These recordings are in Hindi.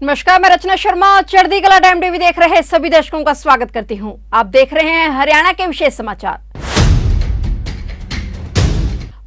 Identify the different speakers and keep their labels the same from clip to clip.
Speaker 1: नमस्कार, मैं रचना शर्मा चढ़ती कला टाइम टीवी देख रहे सभी दर्शकों का स्वागत करती हूं। आप देख रहे हैं हरियाणा के विशेष समाचार।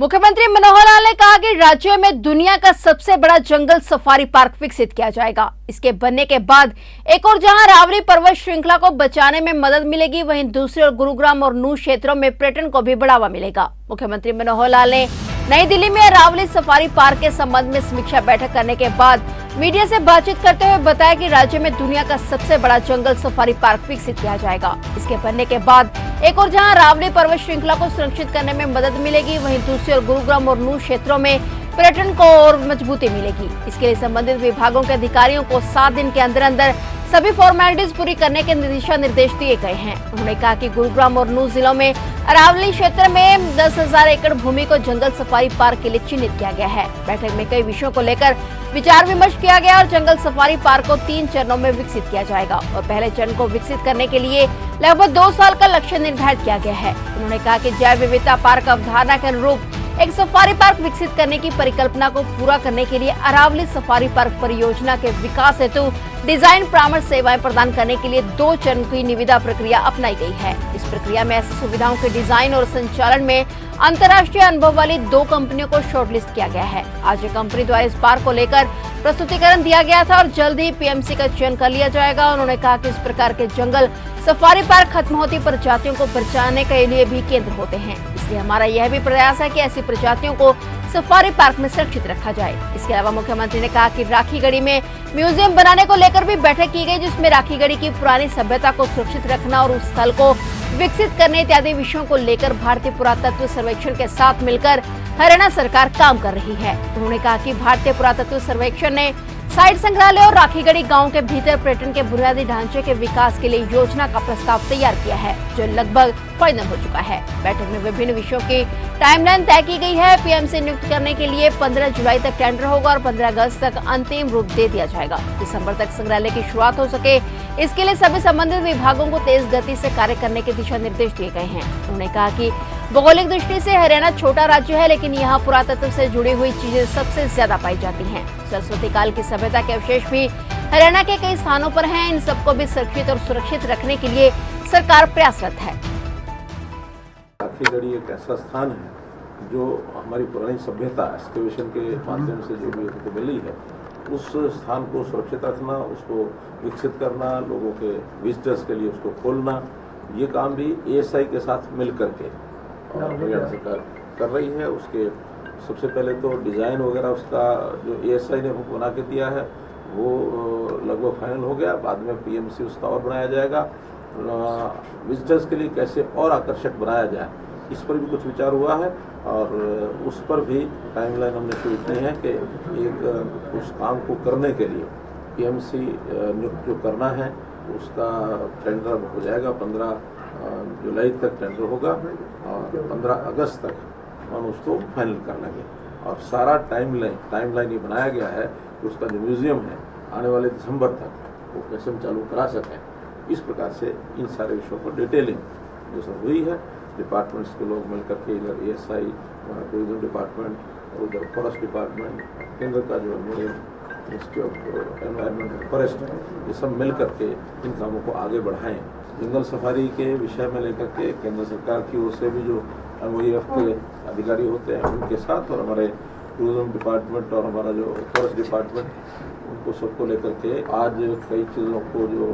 Speaker 1: मुख्यमंत्री मनोहर लाल ने कहा कि राज्य में दुनिया का सबसे बड़ा जंगल सफारी पार्क विकसित किया जाएगा। इसके बनने के बाद एक और जहां अरावली पर्वत श्रृंखला को बचाने में मदद मिलेगी, वहीं दूसरी ओर गुरुग्राम और नूह क्षेत्रों में पर्यटन को भी बढ़ावा मिलेगा। मुख्यमंत्री मनोहर लाल ने नई दिल्ली में अरावली सफारी पार्क के संबंध में समीक्षा बैठक करने के बाद मीडिया से बातचीत करते हुए बताया कि राज्य में दुनिया का सबसे बड़ा जंगल सफारी पार्क विकसित किया जाएगा। इसके बनने के बाद एक और जहां अरावली पर्वत श्रृंखला को सुरक्षित करने में मदद मिलेगी, वहीं दूसरी ओर गुरुग्राम और नूह क्षेत्रों में पर्यटन को और मजबूती मिलेगी। इसके लिए संबंधित विभागों के अधिकारियों को 7 दिन के अंदर अंदर सभी फॉर्मेलिटीज पूरी करने के दिशा निर्देश दिए गए हैं। उन्होंने कहा कि गुरुग्राम और नूह जिलों में अरावली क्षेत्र में 10,000 एकड़ भूमि को जंगल सफारी पार्क के लिए चिन्हित किया गया है। बैठक में कई विषयों को लेकर विचार विमर्श किया गया और जंगल सफारी पार्क को 3 चरणों में विकसित किया जाएगा और पहले चरण को विकसित करने के लिए लगभग 2 साल का लक्ष्य निर्धारित किया गया है। उन्होंने कहा कि जैव विविधता पार्क अवधारणा के अनुरूप एक सफारी पार्क विकसित करने की परिकल्पना को पूरा करने के लिए अरावली सफारी पार्क परियोजना के विकास हेतु डिजाइन परामर्श सेवाएं प्रदान करने के लिए 2 चरण की निविदा प्रक्रिया अपनाई गई है। इस प्रक्रिया में ऐसी सुविधाओं के डिजाइन और संचालन में अंतर्राष्ट्रीय अनुभव वाली 2 कंपनियों को शॉर्टलिस्ट किया गया है। आज ये कंपनी द्वारा इस पार्क को लेकर प्रस्तुतिकरण दिया गया था और जल्द ही पीएमसी का चयन कर लिया जाएगा। उन्होंने कहा कि इस प्रकार के जंगल सफारी पार्क खत्म होती प्रजातियों को बचाने के लिए भी केंद्र होते हैं, इसलिए हमारा यह भी प्रयास है कि ऐसी प्रजातियों को सफारी पार्क में सुरक्षित रखा जाए। इसके अलावा मुख्यमंत्री ने कहा कि राखीगढ़ी में म्यूजियम बनाने को लेकर भी बैठक की गई, जिसमें राखीगढ़ी की पुरानी सभ्यता को सुरक्षित रखना और उस स्थल को विकसित करने इत्यादि विषयों को लेकर भारतीय पुरातत्व सर्वेक्षण के साथ मिलकर हरियाणा सरकार काम कर रही है। उन्होंने कहा कि भारतीय पुरातत्व सर्वेक्षण ने साइट संग्रहालय और राखीगढ़ी गांव के भीतर पर्यटन के बुनियादी ढांचे के विकास के लिए योजना का प्रस्ताव तैयार किया है, जो लगभग फाइनल हो चुका है। बैठक में विभिन्न विषयों की टाइमलाइन तय की गई है। पीएमसी नियुक्त करने के लिए 15 जुलाई तक टेंडर होगा और 15 अगस्त तक अंतिम रूप दे दिया जाएगा। दिसंबर तक संग्रहालय की शुरुआत हो सके, इसके लिए सभी संबंधित विभागों को तेज गति से कार्य करने के दिशा निर्देश दिए गए हैं। उन्होंने कहा कि भौगोलिक दृष्टि से हरियाणा छोटा राज्य है, लेकिन यहाँ पुरातत्व से जुड़ी हुई चीजें सबसे ज्यादा पाई जाती हैं। सरस्वती काल की सभ्यता के अवशेष भी हरियाणा के कई स्थानों पर हैं। इन सबको भी संरक्षित और सुरक्षित रखने के लिए सरकार प्रयासरत है।
Speaker 2: राखीगढ़ी एक ऐसा स्थान है जो हमारी पुरानी सभ्यता एक्सकेवेशन के माध्यम से जो भी हमको मिली है, उस स्थान को सुरक्षित रखना, उसको विकसित करना, लोगों के विजिटर्स के लिए उसको खोलना, ये काम भी एएसआई के साथ मिल करके और हरियाणा सरकार कर रही है। उसके सबसे पहले तो डिज़ाइन वगैरह उसका जो एएसआई ने बना के दिया है वो लगभग फाइनल हो गया। बाद में पीएमसी उसका और बनाया जाएगा। विजिटर्स के लिए कैसे और आकर्षक बनाया जाए, इस पर भी कुछ विचार हुआ है और उस पर भी टाइमलाइन हमने शुरू की है कि एक उस काम को करने के लिए पीएमसी नियुक्त जो करना है उसका टेंडर हो जाएगा। 15 जुलाई तक टेंडर होगा और 15 अगस्त तक हम उसको फाइनल कर लेंगे और सारा टाइमलाइन ये बनाया गया है कि उसका जो म्यूजियम है आने वाले दिसंबर तक वो कैसे हम चालू करा सकें। इस प्रकार से इन सारे विषयों पर डिटेलिंग जो सब हुई है, डिपार्टमेंट्स के लोग मिल करके, इधर एएसआई, टूरिज्म डिपार्टमेंट और उधर फॉरेस्ट डिपार्टमेंट, केंद्र का जो ministry of environment and forest, ये सब मिल करके इन कामों को आगे बढ़ाएं। जंगल सफारी के विषय में लेकर के केंद्र सरकार की ओर से भी जो MOEF के अधिकारी होते हैं उनके साथ और हमारे टूरिज्म डिपार्टमेंट और हमारा जो फॉरेस्ट डिपार्टमेंट, उनको सबको लेकर के आज कई चीज़ों को जो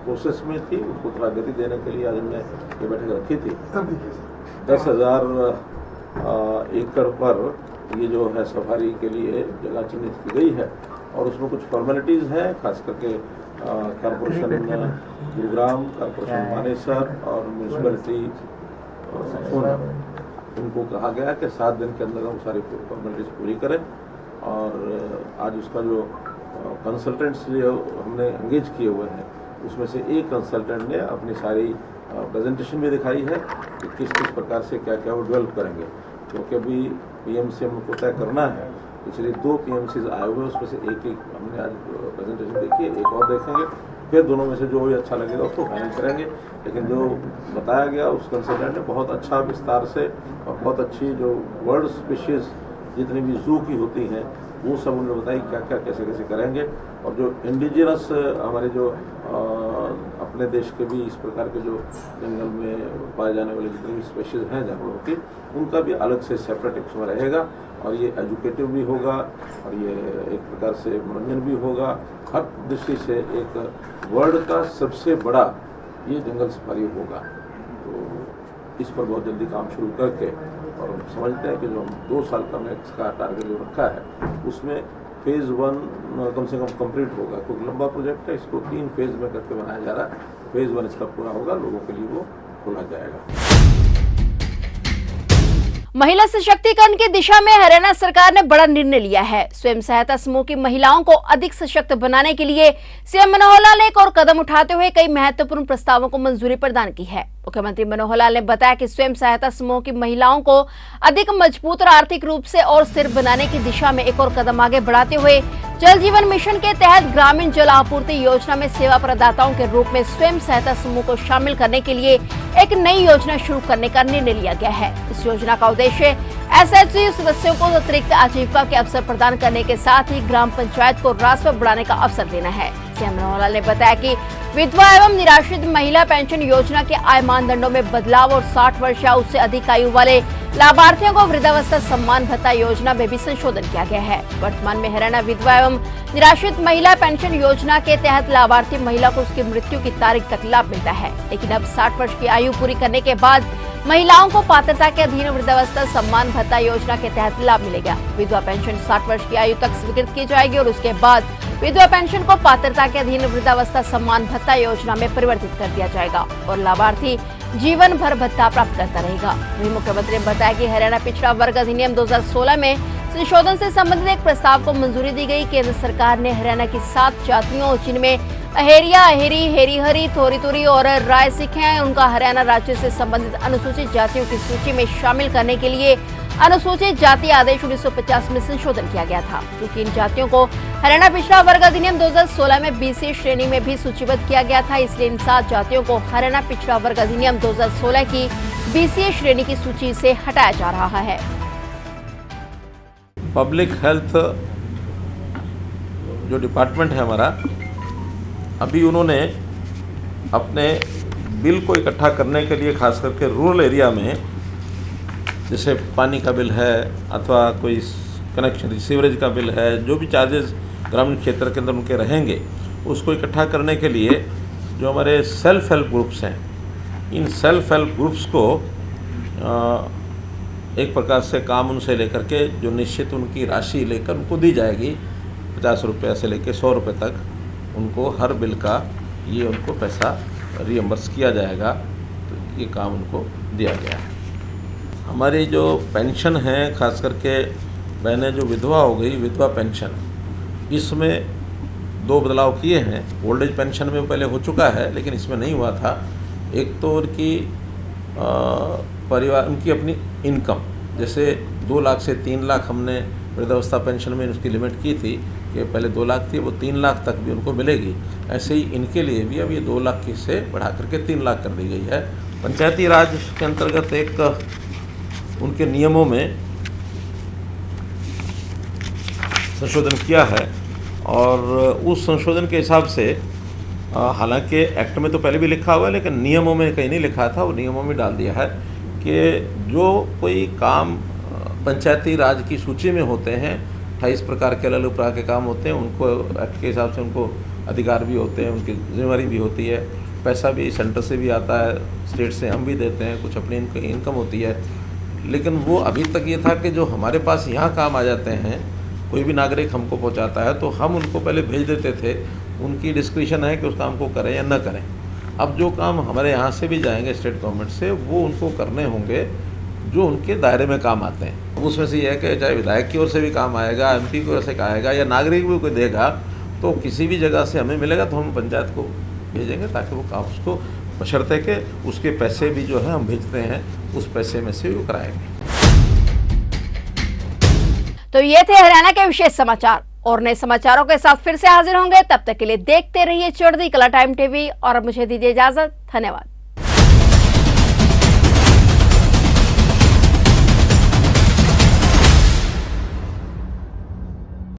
Speaker 2: प्रोसेस में थी उसको थोड़ा गति देने के लिए आज हमने ये बैठक रखी थी। 10,000 एकड़ पर ये जो है सफारी के लिए जगह चिन्हित की गई है और उसमें कुछ फॉर्मेलिटीज़ हैं, खास करके कॉर्पोरेशन गुरुग्राम, कॉर्पोरेशन मानेसर और म्यूनसिपैलिटी सोना, उनको कहा गया कि 7 दिन के अंदर हम सारी फॉर्मेलिटीज़ पूरी करें। और आज उसका जो कंसल्टेंट्स जो हमने एंगेज किए हुए हैं उसमें से एक कंसल्टेंट ने अपनी सारी प्रेजेंटेशन भी दिखाई है कि किस किस प्रकार से क्या क्या वो डेवलप करेंगे, क्योंकि अभी पीएमसी हमको तय करना है। पिछले 2 PMCs आए हुए हैं, उसमें से एक हमने आज प्रेजेंटेशन देखी है, एक और देखेंगे, फिर दोनों में से जो भी अच्छा लगेगा उसको फाइनल करेंगे। लेकिन जो बताया गया उस कंसल्टेंट ने बहुत अच्छा विस्तार से और बहुत अच्छी जो वर्ल्ड स्पीशीज़ जितनी भी जू की होती हैं वो सब उन्होंने बताई क्या क्या कैसे कैसे करेंगे। और जो इंडिजिनस हमारे जो अपने देश के भी इस प्रकार के जो जंगल में पाए जाने वाले जितने भी स्पेशीज हैं जानवरों की, उनका भी अलग से सेपरेट एक समय रहेगा। और ये एजुकेटिव भी होगा और ये एक प्रकार से मनोरंजन भी होगा। हर दृष्टि से एक वर्ल्ड का सबसे बड़ा ये जंगल सफारी होगा। तो इस पर बहुत जल्दी काम शुरू करके, और हम समझते हैं कि जो हम 2 साल का मैक्स का टारगेट जो रखा है उसमें फेज़ 1 कम से कम कंप्लीट होगा, क्योंकि लंबा प्रोजेक्ट है। इसको 3 फेज़ में करके बनाया जा रहा है। फेज़ 1 इसका पूरा होगा, लोगों के लिए वो खोला जाएगा।
Speaker 1: महिला सशक्तिकरण की दिशा में हरियाणा सरकार ने बड़ा निर्णय लिया है। स्वयं सहायता समूह की महिलाओं को अधिक सशक्त बनाने के लिए सीएम मनोहर लाल ने एक और कदम उठाते हुए कई महत्वपूर्ण प्रस्तावों को मंजूरी प्रदान की है। मुख्यमंत्री मनोहर लाल ने बताया कि स्वयं सहायता समूह की महिलाओं को अधिक मजबूत और आर्थिक रूप से और स्थिर बनाने की दिशा में एक और कदम आगे बढ़ाते हुए जल जीवन मिशन के तहत ग्रामीण जल आपूर्ति योजना में सेवा प्रदाताओं के रूप में स्वयं सहायता समूह को शामिल करने के लिए एक नई योजना शुरू करने का निर्णय लिया गया है। इस योजना का उद्देश्य एसएचजी सदस्यों को अतिरिक्त आजीविका के अवसर प्रदान करने के साथ ही ग्राम पंचायत को राजस्व बढ़ाने का अवसर देना है। सीएम मनोहर लाल ने बताया कि विधवा एवं निराश्रित महिला पेंशन योजना के आय मानदंडों में बदलाव और 60 वर्ष या उससे अधिक आयु वाले लाभार्थियों को वृद्धावस्था सम्मान भत्ता योजना में भी संशोधन किया गया है। वर्तमान में हरियाणा विधवा एवं निराश्रित महिला पेंशन योजना के तहत लाभार्थी महिला को उसकी मृत्यु की तारीख तक लाभ मिलता है, लेकिन अब 60 वर्ष की आयु पूरी करने के बाद महिलाओं को पात्रता के अधीन वृद्धावस्था सम्मान भत्ता योजना के तहत लाभ मिलेगा। विधवा पेंशन 60 वर्ष की आयु तक स्वीकृत की जाएगी और उसके बाद विधवा पेंशन को पात्रता के अधीन वृद्धावस्था सम्मान भत्ता योजना में परिवर्तित कर दिया जाएगा और लाभार्थी जीवन भर भत्ता प्राप्त करता रहेगा। वहीं मुख्यमंत्री ने बताया कि हरियाणा पिछड़ा वर्ग अधिनियम 2016 में संशोधन से संबंधित एक प्रस्ताव को मंजूरी दी गई। केंद्र सरकार ने हरियाणा की 7 जातियों जिनमें अहेरिया, अहेरी, हेरीहरी, थोरीतुरी और राय सिख हैं, उनका हरियाणा राज्य से संबंधित अनुसूचित जातियों की सूची में शामिल करने के लिए अनुसूचित जाति आदेश 1950 में संशोधन किया गया था, क्योंकि इन जातियों को हरियाणा पिछड़ा वर्ग अधिनियम 2016 में बीसी श्रेणी में भी सूचीबद्ध किया गया था। इसलिए इन 7 जातियों को हरियाणा पिछड़ा वर्ग अधिनियम 2016 की बीसी श्रेणी की सूची से हटाया जा रहा है।
Speaker 2: पब्लिक हेल्थ जो डिपार्टमेंट है हमारा, अभी उन्होंने अपने बिल को इकट्ठा करने के लिए खास करके रूरल एरिया में, जैसे पानी का बिल है अथवा कोई कनेक्शन सीवरेज का बिल है, जो भी चार्जेस ग्रामीण क्षेत्र के अंदर उनके रहेंगे, उसको इकट्ठा करने के लिए जो हमारे सेल्फ हेल्प ग्रुप्स हैं, इन सेल्फ हेल्प ग्रुप्स को एक प्रकार से काम उनसे लेकर के जो निश्चित उनकी राशि लेकर उनको दी जाएगी, 50 रुपये से लेकर 100 रुपये तक उनको हर बिल का ये उनको पैसा रियम्बर्स किया जाएगा। तो ये काम उनको दिया गया है। हमारी जो पेंशन है, खास करके बहनें जो विधवा हो गई, विधवा पेंशन, इसमें 2 बदलाव किए हैं। ओल्ड एज पेंशन में पहले हो चुका है, लेकिन इसमें नहीं हुआ था। एक तो उनकी परिवार, उनकी अपनी इनकम, जैसे 2 लाख से 3 लाख हमने वृद्धावस्था पेंशन में उसकी लिमिट की थी कि पहले 2 लाख थी, वो 3 लाख तक भी उनको मिलेगी। ऐसे ही इनके लिए भी अब ये 2 लाख की से बढ़ा करके 3 लाख कर दी गई है। पंचायती राज के अंतर्गत एक उनके नियमों में संशोधन किया है और उस संशोधन के हिसाब से हालांकि एक्ट में तो पहले भी लिखा हुआ है, लेकिन नियमों में कहीं नहीं लिखा था, वो नियमों में डाल दिया है कि जो कोई काम पंचायती राज की सूची में होते हैं, 28 प्रकार के अलग प्रकार के काम होते हैं, उनको एक्ट के हिसाब से उनको अधिकार भी होते हैं, उनकी जिम्मेवारी भी होती है, पैसा भी सेंटर से भी आता है, स्टेट से हम भी देते हैं, कुछ अपनी इनकम होती है। लेकिन वो अभी तक ये था कि जो हमारे पास यहाँ काम आ जाते हैं, कोई भी नागरिक हमको पहुँचाता है तो हम उनको पहले भेज देते थे, उनकी डिस्क्रिप्शन है कि उस काम को करें या न करें। अब जो काम हमारे यहाँ से भी जाएंगे स्टेट गवर्नमेंट से, वो उनको करने होंगे जो उनके दायरे में काम आते हैं। उसमें से ये है कि चाहे विधायक की ओर से भी काम आएगा, एमपी की ओर से आएगा या नागरिक भी कोई देगा, तो किसी भी जगह से हमें मिलेगा तो हम पंचायत को भेजेंगे ताकि वो काम उसको, बशर्ते कि उसके पैसे भी जो है हम भेजते हैं उस पैसे में से वो कराएंगे।
Speaker 1: तो ये थे हरियाणा के विशेष समाचार, और नए समाचारों के साथ फिर से हाजिर होंगे। तब तक के लिए देखते रहिए चढ़ती कला टाइम टीवी और मुझे दीजिए इजाजत। धन्यवाद।